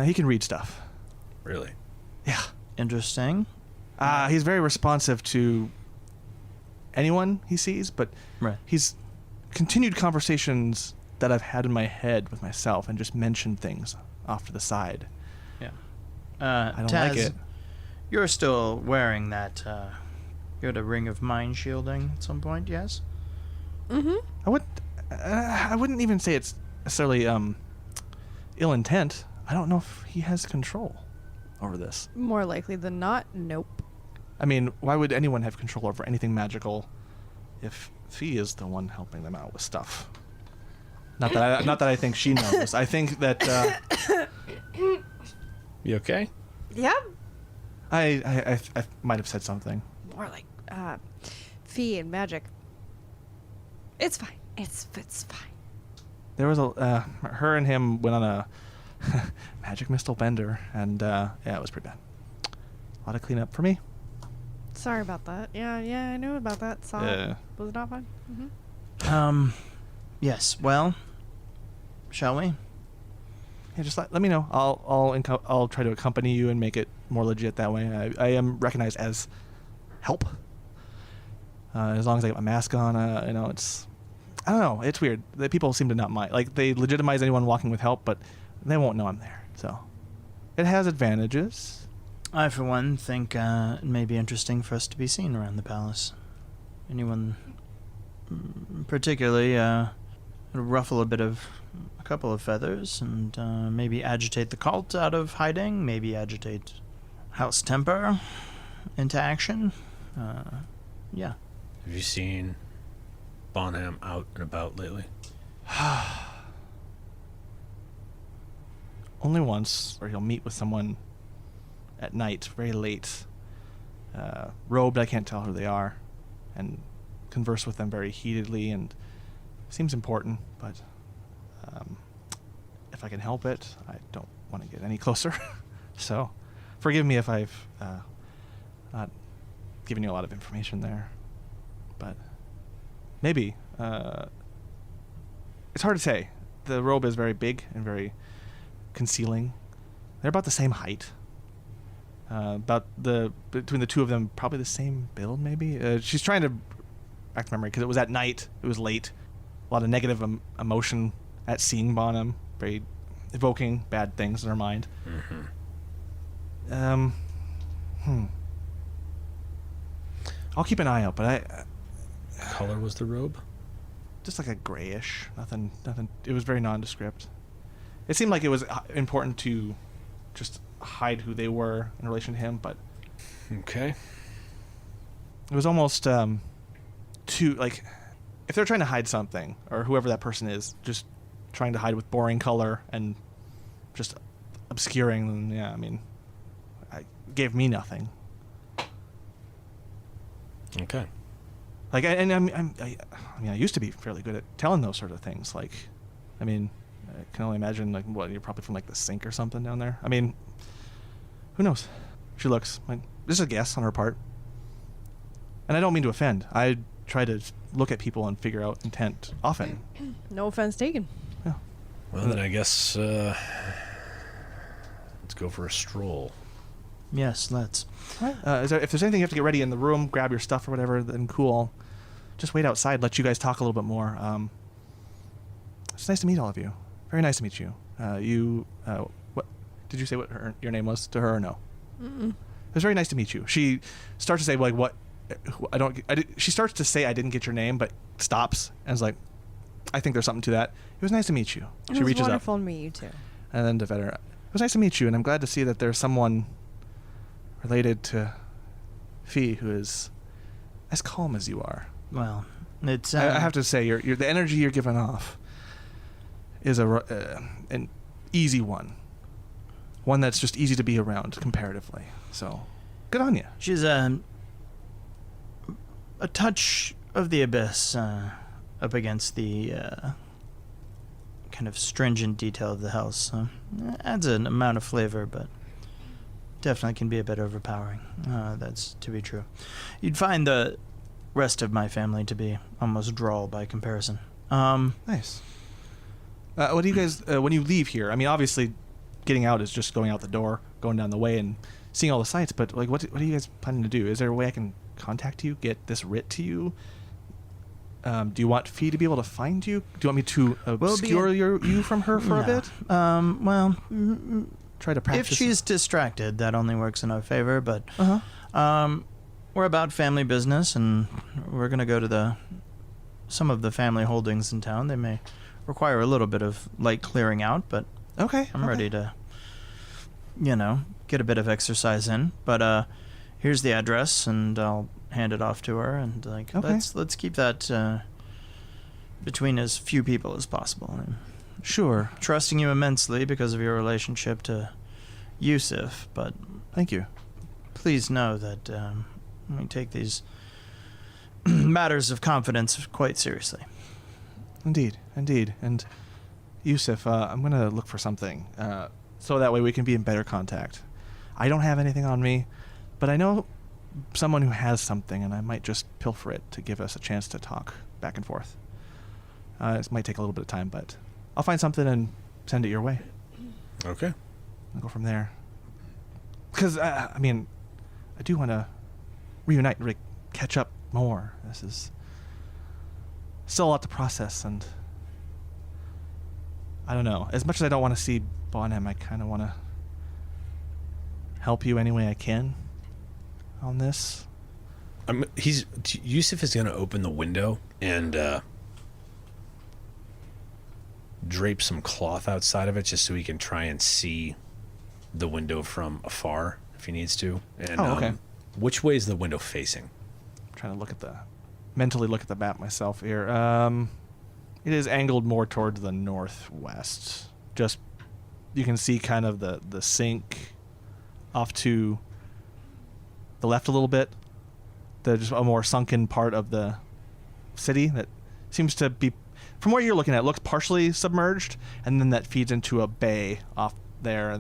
He can read stuff. Really? Yeah. Interesting. He's very responsive to anyone he sees, but Right. he's continued conversations that I've had in my head with myself and just mentioned things off to the side. Yeah. I don't Taz, like it. You're still wearing that. You had a ring of mind shielding at some point, yes? I wouldn't even say it's necessarily ill intent. I don't know if he has control over this. More likely than not, nope. I mean, why would anyone have control over anything magical if Fee is the one helping them out with stuff? Not that I think she knows. I think that You okay? Yeah. I might have said something. More like fee and magic. It's fine. It's fine. There was her and him went on a magic missile bender, and yeah, it was pretty bad. A lot of cleanup for me. Sorry about that. Yeah, I knew about that. Saw it. Was it not fun? Yes. Well, shall we? Yeah, just let me know. I'll try to accompany you and make it more legit that way. I am recognized as help. As long as I get my mask on, it's. I don't know. It's weird. The people seem to not mind. Like, they legitimize anyone walking with help, but they won't know I'm there. So, it has advantages. I, for one, think it may be interesting for us to be seen around the palace. Anyone particularly ruffle a couple of feathers and maybe agitate the cult out of hiding, maybe agitate house temper into action. Yeah. Have you seen Bonham out and about lately? Only once, where he'll meet with someone at night, very late, robed, I can't tell who they are, and converse with them very heatedly, and seems important, but if I can help it, I don't want to get any closer. So, forgive me if I've not given you a lot of information there, but maybe. It's hard to say. The robe is very big and very concealing. They're about the same height. Between the two of them, probably the same build, maybe. She's trying to back to memory because it was at night. It was late. A lot of negative emotion at seeing Bonham, very evoking bad things in her mind. I'll keep an eye out, but Color was the robe? just like a grayish, nothing. It was very nondescript. It seemed like it was important to just hide who they were in relation to him, but Okay. it was almost too, like, if they're trying to hide something, or whoever that person is, just trying to hide with boring color and just obscuring them, yeah, I mean, it gave me nothing. Okay. Like, I used to be fairly good at telling those sort of things. Like, I mean, I can only imagine, like, what, you're probably from, like, the sink or something down there. I mean, who knows? She looks, like, this is a guess on her part. And I don't mean to offend. I try to look at people and figure out intent often. No offense taken. Yeah. Well, then I guess let's go for a stroll. Yes, let's. If there's anything you have to get ready in the room, grab your stuff or whatever, then cool. Just wait outside, let you guys talk a little bit more. It's nice to meet all of you. Very nice to meet you. What did you say? What your name was to her or no? Mm-mm. It was very nice to meet you. She starts to say, like, what? She starts to say, I didn't get your name, but stops and is like, I think there's something to that. It was nice to meet you. It She was reaches up. wonderful to meet you too. And then to Vetter, it was nice to meet you, and I'm glad to see that there's someone related to Fee who is as calm as you are. Well, it's. I have to say, the energy you're giving off is an easy one that's just easy to be around comparatively. So, good on you. She's a touch of the abyss up against the kind of stringent detail of the house. So adds an amount of flavor, but definitely can be a bit overpowering. That's to be true. You'd find the rest of my family to be almost droll by comparison. Nice. What do you guys, when you leave here, I mean, obviously getting out is just going out the door, going down the way and seeing all the sights, but like, what are you guys planning to do? Is there a way I can contact you, get this writ to you? Do you want Fee to be able to find you? Do you want me to obscure you from her for a bit? Well, try to practice. if she's distracted, that only works in our favor, but we're about family business, and we're going to go to some of the family holdings in town. They may require a little bit of light clearing out, but Okay. I'm ready to, get a bit of exercise in. But here's the address, and I'll hand it off to her, and let's keep that between as few people as possible. I'm Sure. trusting you immensely because of your relationship to Yusuf, but Thank you. please know that we take these matters of confidence quite seriously. Indeed. And Yusuf, I'm going to look for something so that way we can be in better contact. I don't have anything on me, but I know someone who has something, and I might just pilfer it to give us a chance to talk back and forth. It might take a little bit of time, but I'll find something and send it your way. Okay. I'll go from there. Because, I mean, I do want to reunite, catch up more. This is still a lot to process, and I don't know. As much as I don't want to see Bonham, I kind of want to help you any way I can on this. Yusuf is going to open the window and drape some cloth outside of it just so he can try and see the window from afar if he needs to. And, okay. Which way is the window facing? I'm trying to mentally look at the map myself here. It is angled more towards the northwest. Just, you can see kind of the sink off to the left a little bit. Just a more sunken part of the city that seems to be, from where you're looking at, it looks partially submerged, and then that feeds into a bay off there.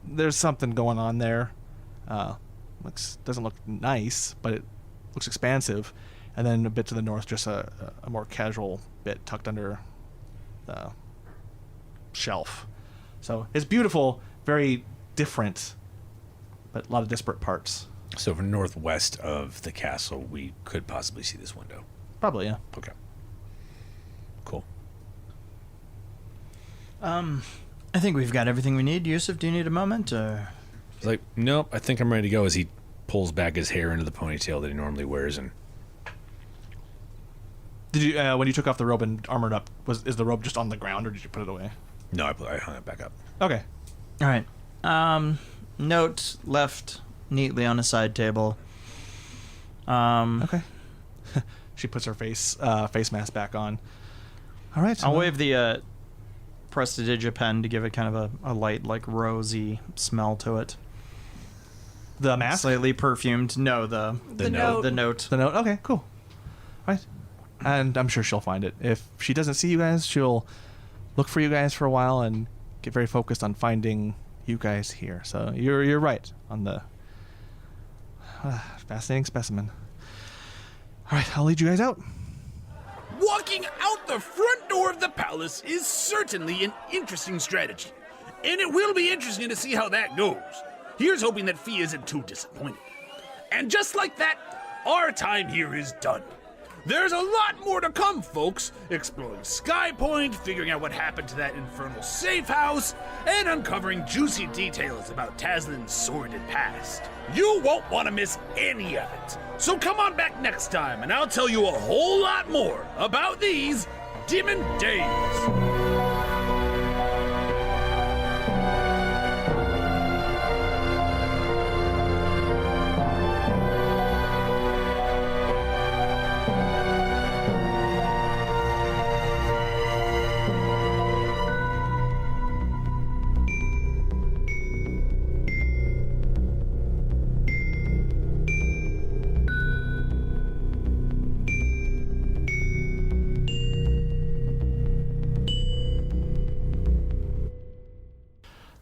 There's something going on there. Doesn't look nice, but it looks expansive. And then a bit to the north, just a more casual bit tucked under the shelf. So it's beautiful, very different, but a lot of disparate parts. So from northwest of the castle, we could possibly see this window. Probably, yeah. Okay. Cool. I think we've got everything we need. Yusuf, do you need a moment? Or? He's like, nope, I think I'm ready to go, as he pulls back his hair into the ponytail that he normally wears. And Did you, when you took off the robe and armored up, is the robe just on the ground, or did you put it away? no, I hung it back up. Okay. All right. Note left neatly on a side table. Okay. She puts her face mask back on. All right. I'll wave the Prestidigipen to give it kind of a light, like rosy smell to it. The mask? Slightly perfumed. No, the note. The note. The note? Okay, cool. All right. And I'm sure she'll find it. If she doesn't see you guys, she'll look for you guys for a while and get very focused on finding you guys here. So you're right on the fascinating specimen. All right, I'll lead you guys out. Walking out the front door of the palace is certainly an interesting strategy, and it will be interesting to see how that goes. Here's hoping that Fee isn't too disappointed. And just like that, our time here is done. There's a lot more to come, folks. Exploring Sky Point, figuring out what happened to that infernal safe house, and uncovering juicy details about Taslin's sordid past. You won't want to miss any of it. So come on back next time, and I'll tell you a whole lot more about these Demon Days.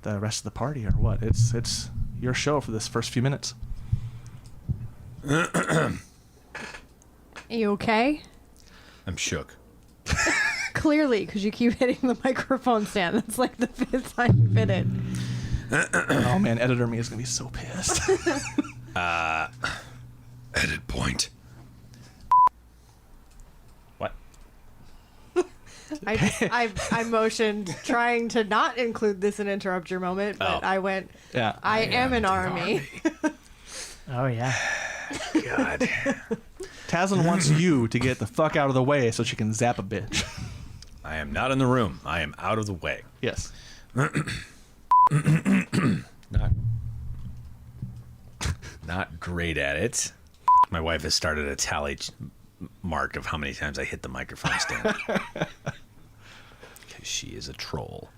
The rest of the party, or what? It's your show for this first few minutes. Are you okay? I'm shook. Clearly, because you keep hitting the microphone stand. That's like the 5th time you fit it. Oh man, editor me is gonna be so pissed. Edit point. What? I motioned trying to not include this and interrupt your moment, but I went, Yeah. I am an army. Oh yeah. God. Tazlin wants you to get the fuck out of the way so she can zap a bitch. I am not in the room. I am out of the way. Yes. Not great at it. My wife has started a tally mark of how many times I hit the microphone stand. Because she is a troll.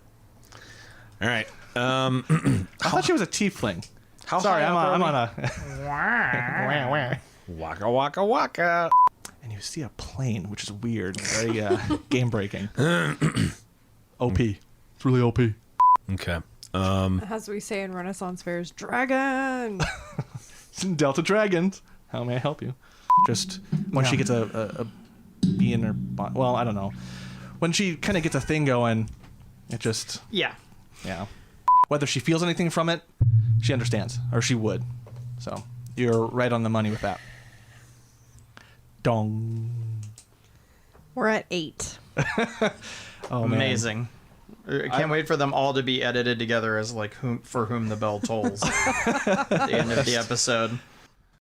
All right. I thought she was a tiefling. Sorry, I'm on a. Waka waka waka. And you see a plane, which is weird, very game breaking. OP. It's really OP. Okay. As we say in Renaissance fairs, dragon. Delta Dragons. How may I help you? Just when she gets a bee in her body. Well, I don't know. When she kind of gets a thing going, it just. Yeah. Yeah. Whether she feels anything from it, she understands, or she would. So you're right on the money with that. Dong. We're at 8. Oh, man. Amazing. I can't wait for them all to be edited together as like for whom the bell tolls at the end of the episode.